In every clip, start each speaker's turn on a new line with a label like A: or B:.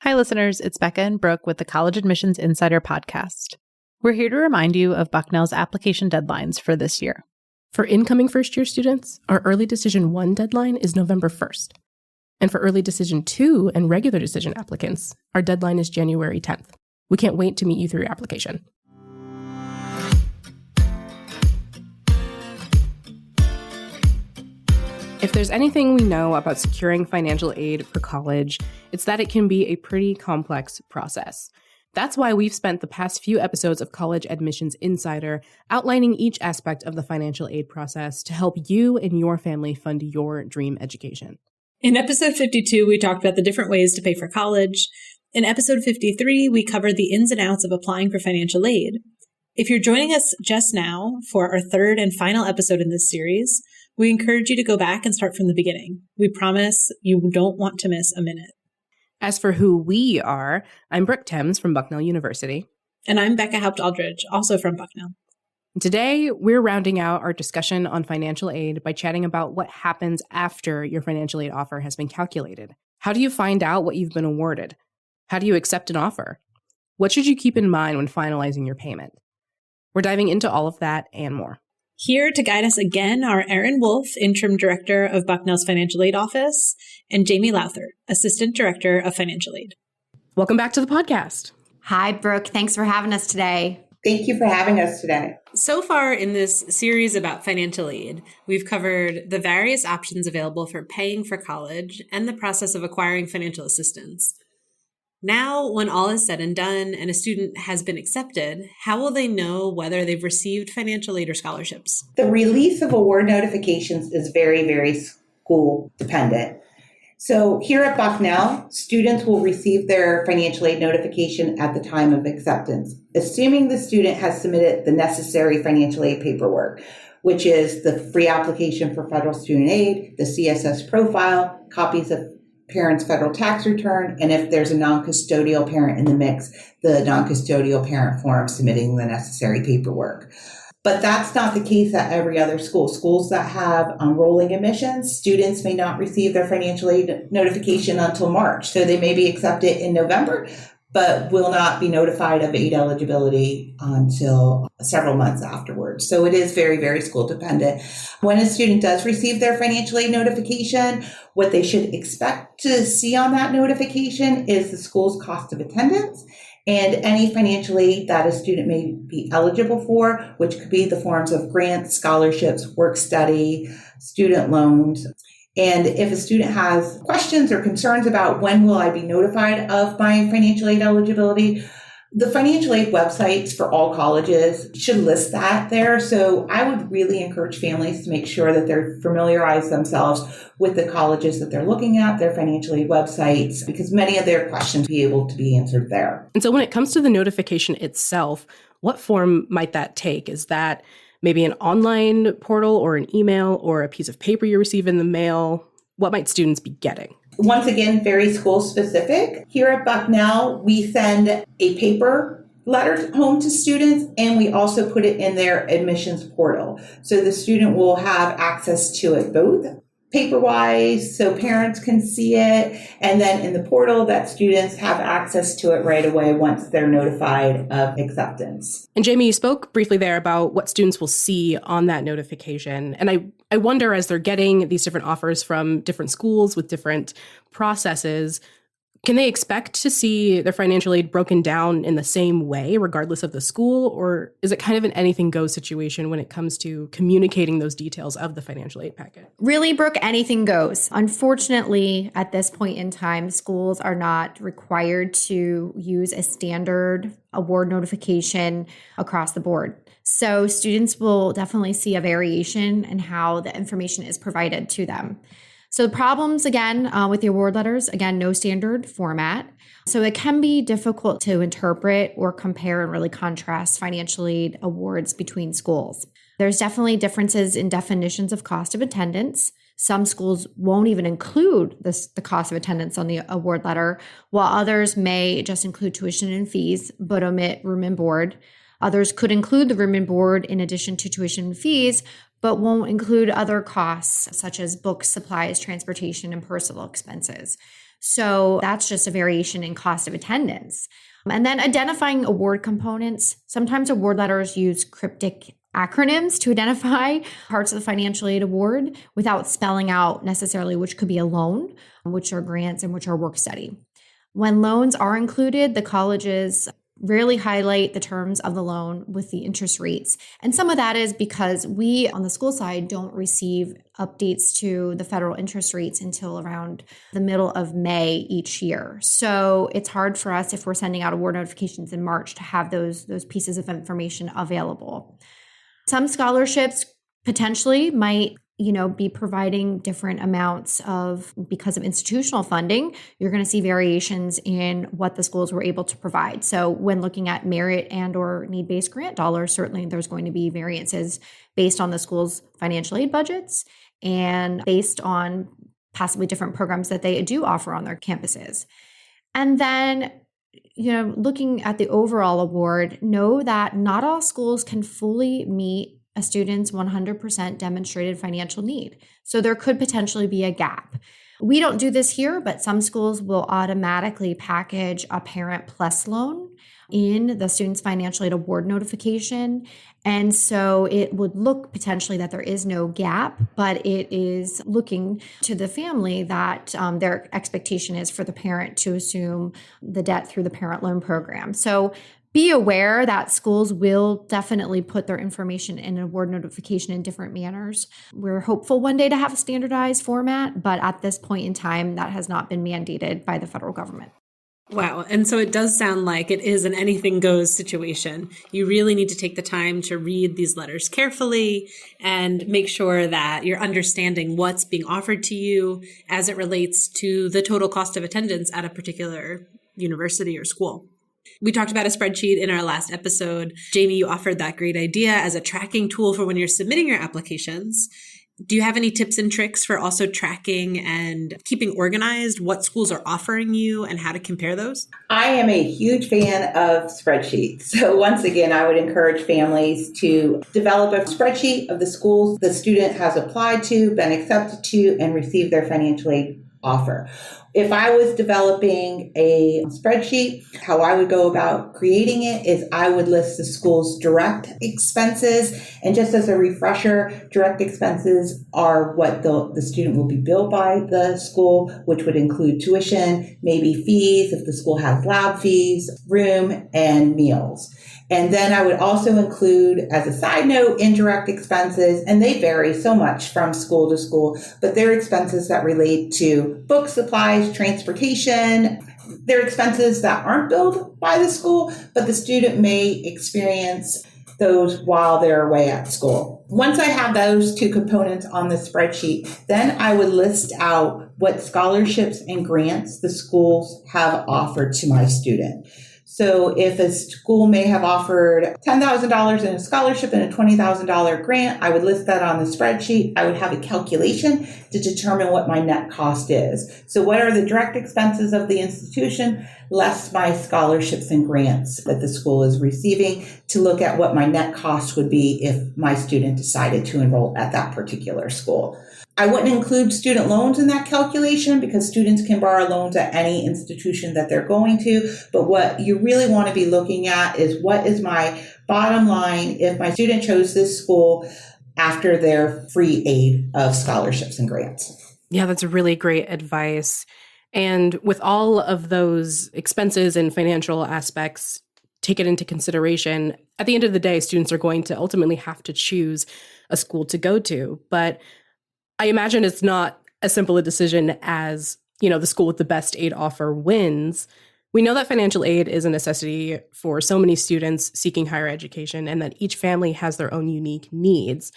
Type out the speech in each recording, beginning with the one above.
A: Hi, listeners. It's Becca and Brooke with the College Admissions Insider podcast. We're here to remind you of Bucknell's application deadlines for this year.
B: For incoming first-year students, our Early Decision 1 deadline is November 1st. And for Early Decision 2 and Regular Decision applicants, our deadline is January 10th. We can't wait to meet you through your application. If there's anything we know about securing financial aid for college, it's that it can be a pretty complex process. That's why we've spent the past few episodes of College Admissions Insider outlining each aspect of the financial aid process to help you and your family fund your dream education.
C: In episode 52, we talked about the different ways to pay for college. In episode 53, we covered the ins and outs of applying for financial aid. If you're joining us just now for our third and final episode in this series, we encourage you to go back and start from the beginning. We promise you don't want to miss a minute.
B: As for who we are, I'm Brooke Thames from Bucknell University.
C: And I'm Becca Haupt-Aldridge, also from Bucknell.
B: Today, we're rounding out our discussion on financial aid by chatting about what happens after your financial aid offer has been calculated. How do you find out what you've been awarded? How do you accept an offer? What should you keep in mind when finalizing your payment? We're diving into all of that and more.
C: Here to guide us again are Erin Wolfe, Interim Director of Bucknell's Financial Aid Office, and Jamie Lowthert, Assistant Director of Financial Aid.
B: Welcome back to the podcast.
D: Hi, Brooke. Thanks for having us today.
E: Thank you for having us today.
C: So far in this series about financial aid, we've covered the various options available for paying for college and the process of acquiring financial assistance. Now, when all is said and done and a student has been accepted, how will they know whether they've received financial aid or scholarships?
E: The release of award notifications is very, very school dependent. So here at Bucknell, students will receive their financial aid notification at the time of acceptance, assuming the student has submitted the necessary financial aid paperwork, which is the free application for federal student aid, the CSS profile, copies of parent's federal tax return, and if there's a non-custodial parent in the mix, the non-custodial parent form submitting the necessary paperwork. But that's not the case at every other school. Schools that have rolling admissions, students may not receive their financial aid notification until March. So they may be accepted in November, but will not be notified of aid eligibility until several months afterwards. So it is very, very school dependent. When a student does receive their financial aid notification, what they should expect to see on that notification is the school's cost of attendance and any financial aid that a student may be eligible for, which could be the forms of grants, scholarships, work study, student loans. And if a student has questions or concerns about when will I be notified of my financial aid eligibility, the financial aid websites for all colleges should list that there. So I would really encourage families to make sure that they're familiarize themselves with the colleges that they're looking at, their financial aid websites, because many of their questions will be able to be answered there.
B: And so when it comes to the notification itself, what form might that take? Is that maybe an online portal or an email or a piece of paper you receive in the mail? What might students be getting?
E: Once again, very school specific. Here at Bucknell, we send a paper letter home to students, and we also put it in their admissions portal. So the student will have access to it both paper-wise, so parents can see it, and then in the portal that students have access to it right away once they're notified of acceptance.
B: And Jamie, you spoke briefly there about what students will see on that notification. And I wonder, as they're getting these different offers from different schools with different processes, can they expect to see their financial aid broken down in the same way, regardless of the school? Or is it kind of an anything goes situation when it comes to communicating those details of the financial aid packet?
D: Really, Brooke, anything goes. Unfortunately, at this point in time, schools are not required to use a standard award notification across the board. So students will definitely see a variation in how the information is provided to them. So the problems, again, with the award letters, again, no standard format. So it can be difficult to interpret or compare and really contrast financial aid awards between schools. There's definitely differences in definitions of cost of attendance. Some schools won't even include the cost of attendance on the award letter, while others may just include tuition and fees, but omit room and board. Others could include the room and board in addition to tuition and fees, but won't include other costs such as books, supplies, transportation, and personal expenses. So that's just a variation in cost of attendance. And then identifying award components. Sometimes award letters use cryptic acronyms to identify parts of the financial aid award without spelling out necessarily which could be a loan, which are grants, and which are work study. When loans are included, the colleges rarely highlight the terms of the loan with the interest rates. And some of that is because we on the school side don't receive updates to the federal interest rates until around the middle of May each year. So it's hard for us, if we're sending out award notifications in March, to have those pieces of information available. Some scholarships potentially might be providing different amounts because of institutional funding. You're going to see variations in what the schools were able to provide. So when looking at merit and or need-based grant dollars, certainly there's going to be variances based on the school's financial aid budgets and based on possibly different programs that they do offer on their campuses. And then looking at the overall award, know that not all schools can fully meet a student's 100% demonstrated financial need. So there could potentially be a gap. We don't do this here, but some schools will automatically package a Parent Plus loan in the student's financial aid award notification. And so it would look potentially that there is no gap, but it is looking to the family that their expectation is for the parent to assume the debt through the parent loan program. So be aware that schools will definitely put their information in an award notification in different manners. We're hopeful one day to have a standardized format, but at this point in time, that has not been mandated by the federal government.
C: Wow. And so it does sound like it is an anything goes situation. You really need to take the time to read these letters carefully and make sure that you're understanding what's being offered to you as it relates to the total cost of attendance at a particular university or school. We talked about a spreadsheet in our last episode. Jamie, you offered that great idea as a tracking tool for when you're submitting your applications. Do you have any tips and tricks for also tracking and keeping organized what schools are offering you and how to compare those?
E: I am a huge fan of spreadsheets. So once again, I would encourage families to develop a spreadsheet of the schools the student has applied to, been accepted to, and received their financial aid offer. If I was developing a spreadsheet, how I would go about creating it is I would list the school's direct expenses. And just as a refresher, direct expenses are what the student will be billed by the school, which would include tuition, maybe fees, if the school has lab fees, room, and meals. And then I would also include, as a side note, indirect expenses, and they vary so much from school to school, but they're expenses that relate to book supplies, transportation. They're expenses that aren't billed by the school, but the student may experience those while they're away at school. Once I have those two components on the spreadsheet, then I would list out what scholarships and grants the schools have offered to my student. So if a school may have offered $10,000 in a scholarship and a $20,000 grant, I would list that on the spreadsheet. I would have a calculation to determine what my net cost is. So what are the direct expenses of the institution, less my scholarships and grants that the school is receiving, to look at what my net cost would be if my student decided to enroll at that particular school. I wouldn't include student loans in that calculation because students can borrow loans at any institution that they're going to. But what you really want to be looking at is what is my bottom line if my student chose this school after their free aid of scholarships and grants.
B: Yeah, that's really great advice. And with all of those expenses and financial aspects taken into consideration, at the end of the day, students are going to ultimately have to choose a school to go to. But I imagine it's not as simple a decision as, the school with the best aid offer wins. We know that financial aid is a necessity for so many students seeking higher education and that each family has their own unique needs.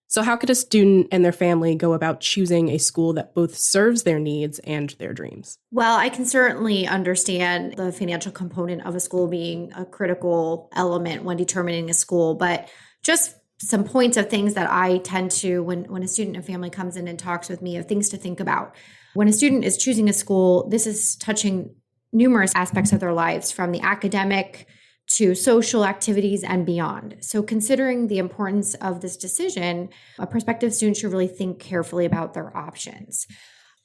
B: So how could a student and their family go about choosing a school that both serves their needs and their dreams?
D: Well, I can certainly understand the financial component of a school being a critical element when determining a school, but just some points of things that I tend to, when a student and family comes in and talks with me, of things to think about. When a student is choosing a school, this is touching numerous aspects of their lives, from the academic to social activities and beyond. So considering the importance of this decision, a prospective student should really think carefully about their options.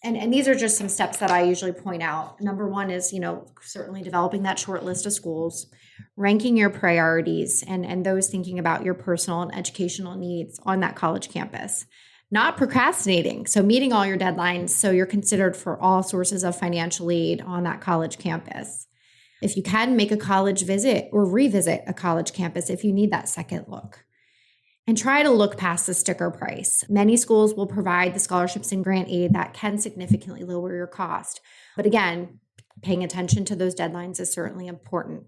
D: And these are just some steps that I usually point out. Number one is, certainly developing that short list of schools, ranking your priorities and those thinking about your personal and educational needs on that college campus. Not procrastinating, so meeting all your deadlines so you're considered for all sources of financial aid on that college campus. If you can, make a college visit or revisit a college campus if you need that second look. And try to look past the sticker price. Many schools will provide the scholarships and grant aid that can significantly lower your cost. But again, paying attention to those deadlines is certainly important.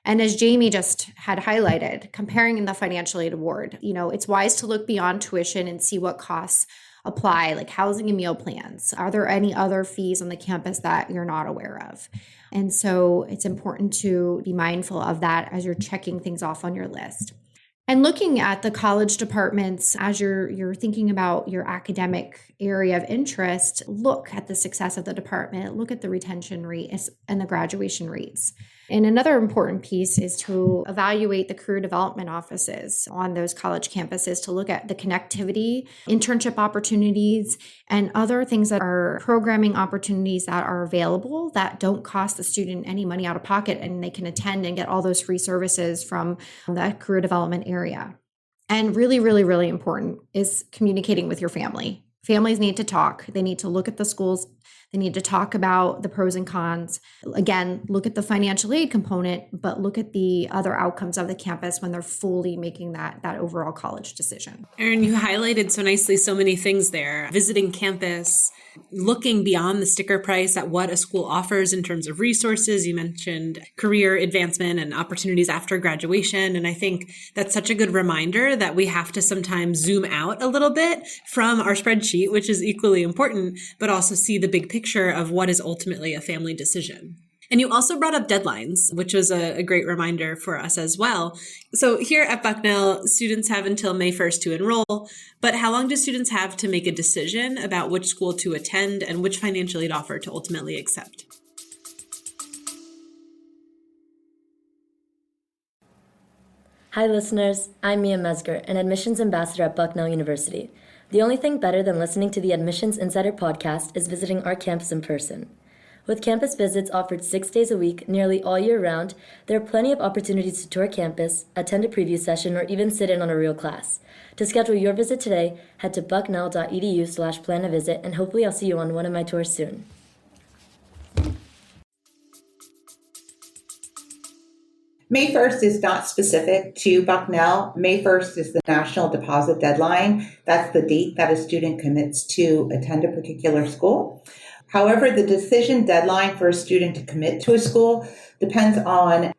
D: And as Jamie just had highlighted, comparing the financial aid award, it's wise to look beyond tuition and see what costs apply, like housing and meal plans. Are there any other fees on the campus that you're not aware of? And so it's important to be mindful of that as you're checking things off on your list. And looking at the college departments as you're thinking about your academic area of interest, look at the success of the department, look at the retention rate and the graduation rates. And another important piece is to evaluate the career development offices on those college campuses to look at the connectivity, internship opportunities, and other things that are programming opportunities that are available that don't cost the student any money out of pocket, and they can attend and get all those free services from that career development area. And really, really, really important is communicating with your family. Families need to talk. They need to look at the schools. They need to talk about the pros and cons. Again, look at the financial aid component, but look at the other outcomes of the campus when they're fully making that overall college decision.
C: Erin, you highlighted so nicely so many things there. Visiting campus, looking beyond the sticker price at what a school offers in terms of resources. You mentioned career advancement and opportunities after graduation. And I think that's such a good reminder that we have to sometimes zoom out a little bit from our spreadsheet, which is equally important, but also see the big picture of what is ultimately a family decision. And you also brought up deadlines, which was a great reminder for us as well. So here at Bucknell, students have until May 1st to enroll, but how long do students have to make a decision about which school to attend and which financial aid offer to ultimately accept?
F: Hi listeners, I'm Mia Mesger, an admissions ambassador at Bucknell University. The only thing better than listening to the Admissions Insider podcast is visiting our campus in person. With campus visits offered 6 days a week, nearly all year round, there are plenty of opportunities to tour campus, attend a preview session, or even sit in on a real class. To schedule your visit today, head to bucknell.edu/plan-a-visit, and hopefully I'll see you on one of my tours soon.
E: May 1st is not specific to Bucknell. May 1st is the national deposit deadline. That's the date that a student commits to attend a particular school. However, the decision deadline for a student to commit to a school depends on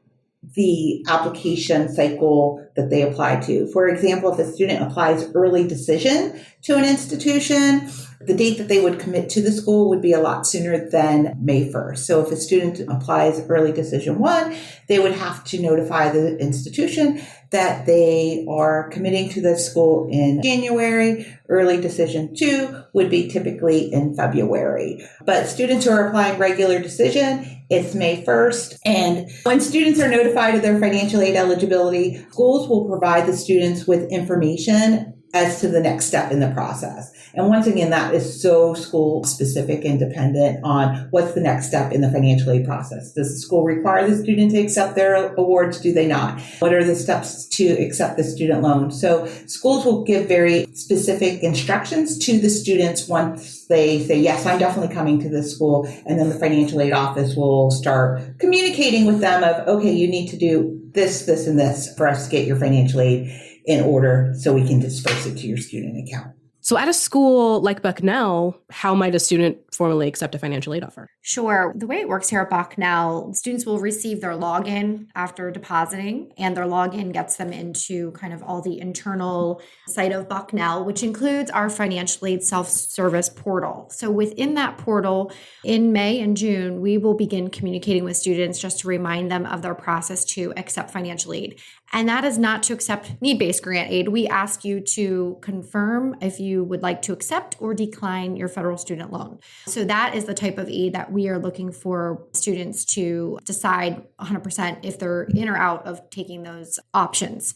E: the application cycle that they apply to. For example, if a student applies early decision to an institution, the date that they would commit to the school would be a lot sooner than May 1st. So if a student applies early decision 1, they would have to notify the institution that they are committing to the school in January. Early decision 2 would be typically in February. But students who are applying regular decision, it's May 1st. And when students are notified of their financial aid eligibility, schools will provide the students with information as to the next step in the process. And once again, that is so school specific and dependent on what's the next step in the financial aid process. Does the school require the student to accept their awards? Do they not? What are the steps to accept the student loan? So schools will give very specific instructions to the students once they say, yes, I'm definitely coming to this school. And then the financial aid office will start communicating with them of, okay, you need to do this, this, and this for us to get your financial aid in order so we can disperse it to your student account.
B: So at a school like Bucknell, how might a student formally accept a financial aid offer?
D: Sure. The way it works here at Bucknell, students will receive their login after depositing, and their login gets them into kind of all the internal site of Bucknell, which includes our financial aid self-service portal. So within that portal, in May and June, we will begin communicating with students just to remind them of their process to accept financial aid. And that is not to accept need-based grant aid. We ask you to confirm if you would like to accept or decline your federal student loan. So that is the type of aid that we are looking for students to decide 100% if they're in or out of taking those options.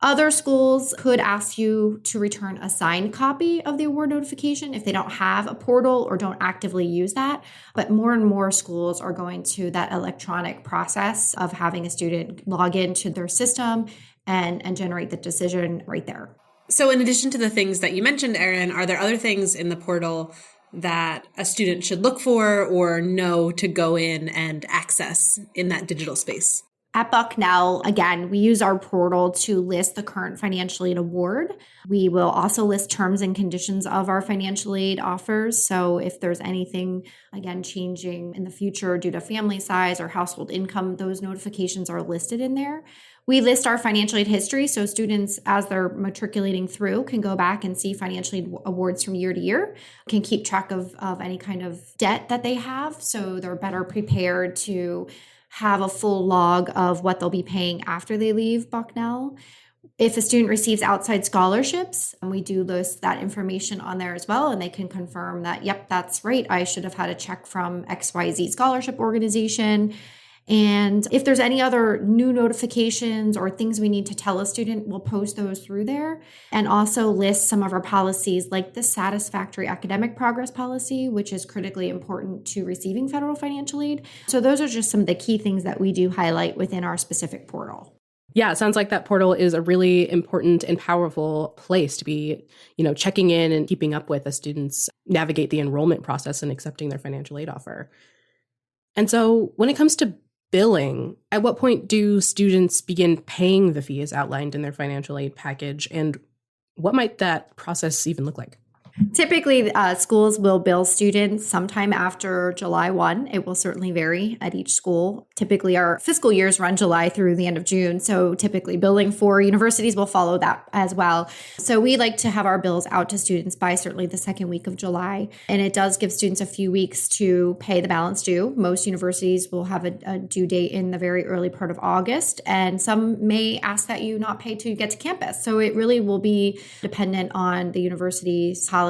D: Other schools could ask you to return a signed copy of the award notification if they don't have a portal or don't actively use that. But more and more schools are going to that electronic process of having a student log into their system and generate the decision right there.
C: So in addition to the things that you mentioned, Erin, are there other things in the portal that a student should look for or know to go in and access in that digital space?
D: At Bucknell, again, we use our portal to list the current financial aid award. We will also list terms and conditions of our financial aid offers. So if there's anything, again, changing in the future due to family size or household income, those notifications are listed in there. We list our financial aid history, so students, as they're matriculating through, can go back and see financial aid awards from year to year, can keep track of any kind of debt that they have, so they're better prepared to have a full log of what they'll be paying after they leave Bucknell. If a student receives outside scholarships, and we do list that information on there as well, and they can confirm that, yep, that's right, I should have had a check from XYZ scholarship organization. And if there's any other new notifications or things we need to tell a student, we'll post those through there, and also list some of our policies like the satisfactory academic progress policy, which is critically important to receiving federal financial aid. So those are just some of the key things that we do highlight within our specific portal.
B: Yeah, it sounds like that portal is a really important and powerful place to be, checking in and keeping up with as students navigate the enrollment process and accepting their financial aid offer. And so when it comes to billing, at what point do students begin paying the fees outlined in their financial aid package, and what might that process even look like?
D: Typically, schools will bill students sometime after July 1. It will certainly vary at each school. Typically, our fiscal years run July through the end of June. So typically, billing for universities will follow that as well. So we like to have our bills out to students by certainly the second week of July. And it does give students a few weeks to pay the balance due. Most universities will have a due date in the very early part of August. And some may ask that you not pay till you get to campus. So it really will be dependent on the university's policies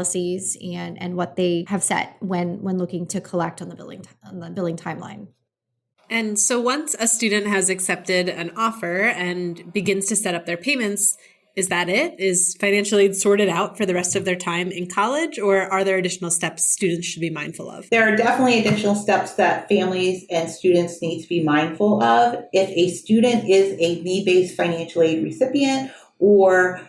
D: and what they have set when looking to collect on the billing timeline.
C: And so once a student has accepted an offer and begins to set up their payments, is that it? Is financial aid sorted out for the rest of their time in college, or are there additional steps students should be mindful of?
E: There are definitely additional steps that families and students need to be mindful of. If a student is a need-based financial aid recipient or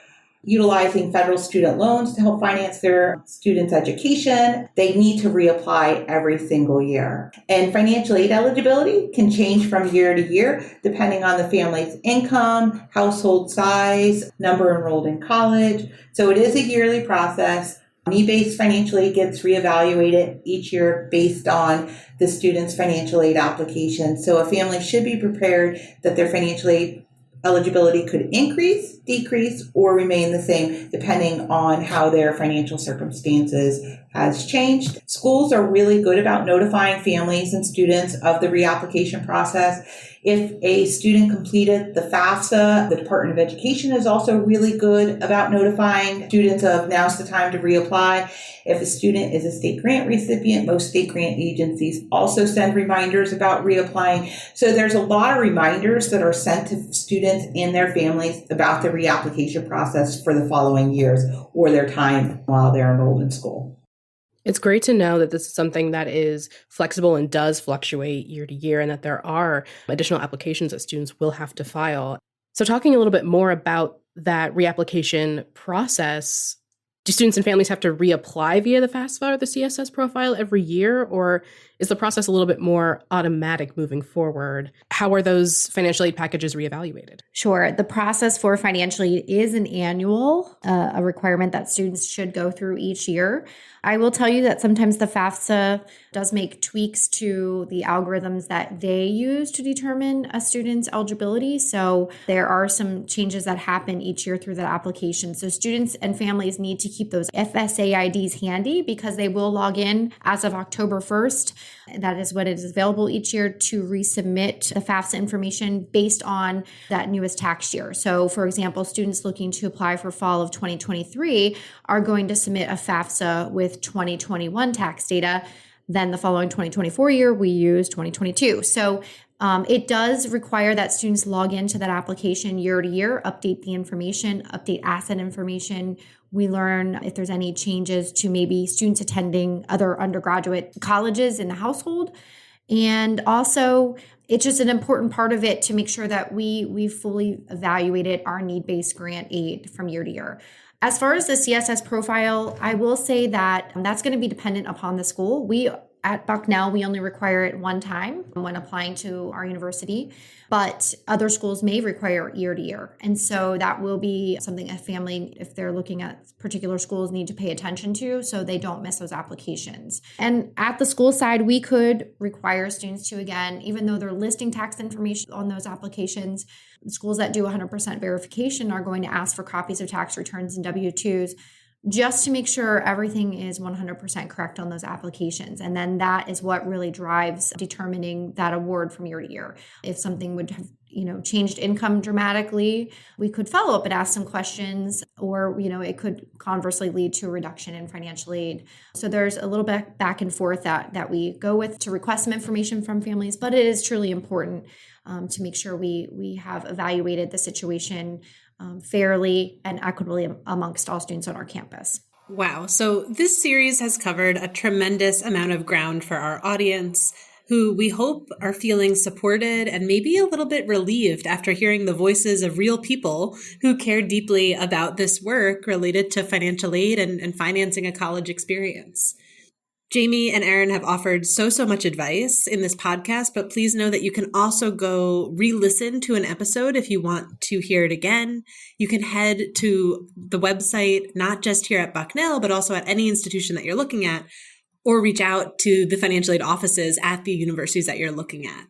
E: utilizing federal student loans to help finance their students' education, they need to reapply every single year. And financial aid eligibility can change from year to year depending on the family's income, household size, number enrolled in college. So it is a yearly process. Need-based financial aid gets reevaluated each year based on the student's financial aid application. So a family should be prepared that their financial aid eligibility could increase, decrease, or remain the same depending on how their financial circumstances has changed. Schools are really good about notifying families and students of the reapplication process. If a student completed the FAFSA, the Department of Education is also really good about notifying students of now's the time to reapply. If a student is a state grant recipient, most state grant agencies also send reminders about reapplying. So there's a lot of reminders that are sent to students and their families about the reapplication process for the following years or their time while they're enrolled in school.
B: It's great to know that this is something that is flexible and does fluctuate year to year, and that there are additional applications that students will have to file. So talking a little bit more about that reapplication process, do students and families have to reapply via the FAFSA or the CSS profile every year, or is the process a little bit more automatic moving forward? How are those financial aid packages reevaluated?
D: Sure. The process for financial aid is an annual, a requirement that students should go through each year. I will tell you that sometimes the FAFSA does make tweaks to the algorithms that they use to determine a student's eligibility. So there are some changes that happen each year through that application. So students and families need to keep those FSA IDs handy because they will log in as of October 1st. That is what is available each year to resubmit the FAFSA information based on that newest tax year. So for example, students looking to apply for fall of 2023 are going to submit a FAFSA with 2021 tax data. Then the following 2024 year, we use 2022. So it does require that students log into that application year to year, update the information, update asset information. We learn if there's any changes to maybe students attending other undergraduate colleges in the household. And also, it's just an important part of it to make sure that we fully evaluated our need-based grant aid from year to year. As far as the CSS profile, I will say that that's going to be dependent upon the school. At Bucknell, we only require it one time when applying to our university, but other schools may require it year to year. And so that will be something a family, if they're looking at particular schools, need to pay attention to so they don't miss those applications. And at the school side, we could require students to, again, even though they're listing tax information on those applications, schools that do 100% verification are going to ask for copies of tax returns and W-2s, just to make sure everything is 100% correct on those applications. And then that is what really drives determining that award from year to year. If something would have, changed income dramatically, we could follow up and ask some questions, or, it could conversely lead to a reduction in financial aid. So there's a little bit back and forth that we go with to request some information from families, but it is truly important to make sure we have evaluated the situation fairly and equitably amongst all students on our campus.
C: Wow. So this series has covered a tremendous amount of ground for our audience, who we hope are feeling supported and maybe a little bit relieved after hearing the voices of real people who care deeply about this work related to financial aid and financing a college experience. Jamie and Erin have offered so much advice in this podcast, but please know that you can also go re-listen to an episode if you want to hear it again. You can head to the website, not just here at Bucknell, but also at any institution that you're looking at, or reach out to the financial aid offices at the universities that you're looking at.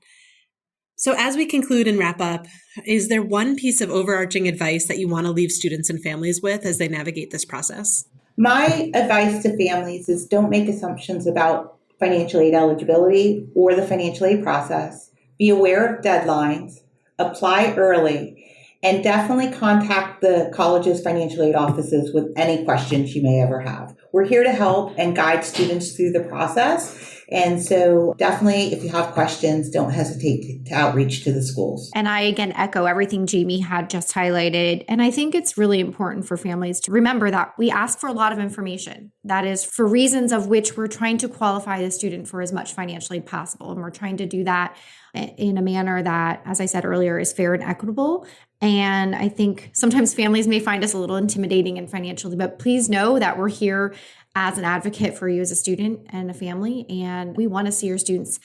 C: So as we conclude and wrap up, is there one piece of overarching advice that you want to leave students and families with as they navigate this process?
E: My advice to families is don't make assumptions about financial aid eligibility or the financial aid process. Be aware of deadlines, apply early, and definitely contact the college's financial aid offices with any questions you may ever have. We're here to help and guide students through the process. And so definitely, if you have questions, don't hesitate to outreach to the schools.
D: And I, again, echo everything Jamie had just highlighted. And I think it's really important for families to remember that we ask for a lot of information. That is for reasons of which we're trying to qualify the student for as much financial aid possible. And we're trying to do that in a manner that, as I said earlier, is fair and equitable. And I think sometimes families may find us a little intimidating and financially, but please know that we're here as an advocate for you as a student and a family. And we want to see your students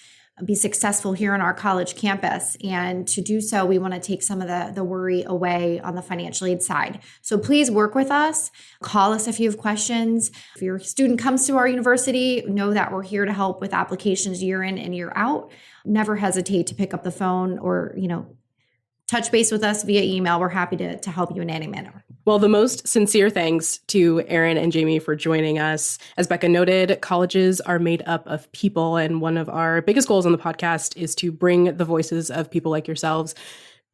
D: be successful here on our college campus. And to do so, we want to take some of the worry away on the financial aid side. So please work with us. Call us if you have questions. If your student comes to our university, know that we're here to help with applications year in and year out. Never hesitate to pick up the phone or, touch base with us via email. We're happy to help you in any manner.
B: Well, the most sincere thanks to Erin and Jamie for joining us. As Becca noted, colleges are made up of people, and one of our biggest goals on the podcast is to bring the voices of people like yourselves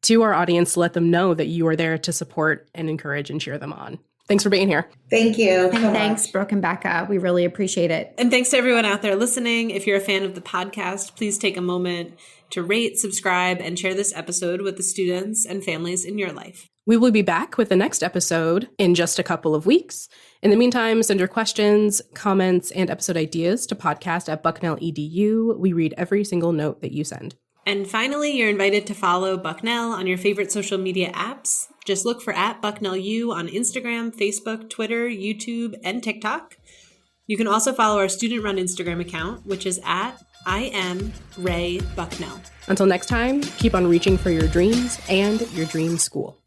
B: to our audience to let them know that you are there to support and encourage and cheer them on. Thanks for being here.
E: Thank you.
D: And thanks, Brooke and Becca. We really appreciate it.
C: And thanks to everyone out there listening. If you're a fan of the podcast, please take a moment to rate, subscribe, and share this episode with the students and families in your life.
B: We will be back with the next episode in just a couple of weeks. In the meantime, send your questions, comments, and episode ideas to podcast@bucknell.edu. We read every single note that you send.
C: And finally, you're invited to follow Bucknell on your favorite social media apps. Just look for @BucknellU on Instagram, Facebook, Twitter, YouTube, and TikTok. You can also follow our student-run Instagram account, which is @IamRayBucknell.
B: Until next time, keep on reaching for your dreams and your dream school.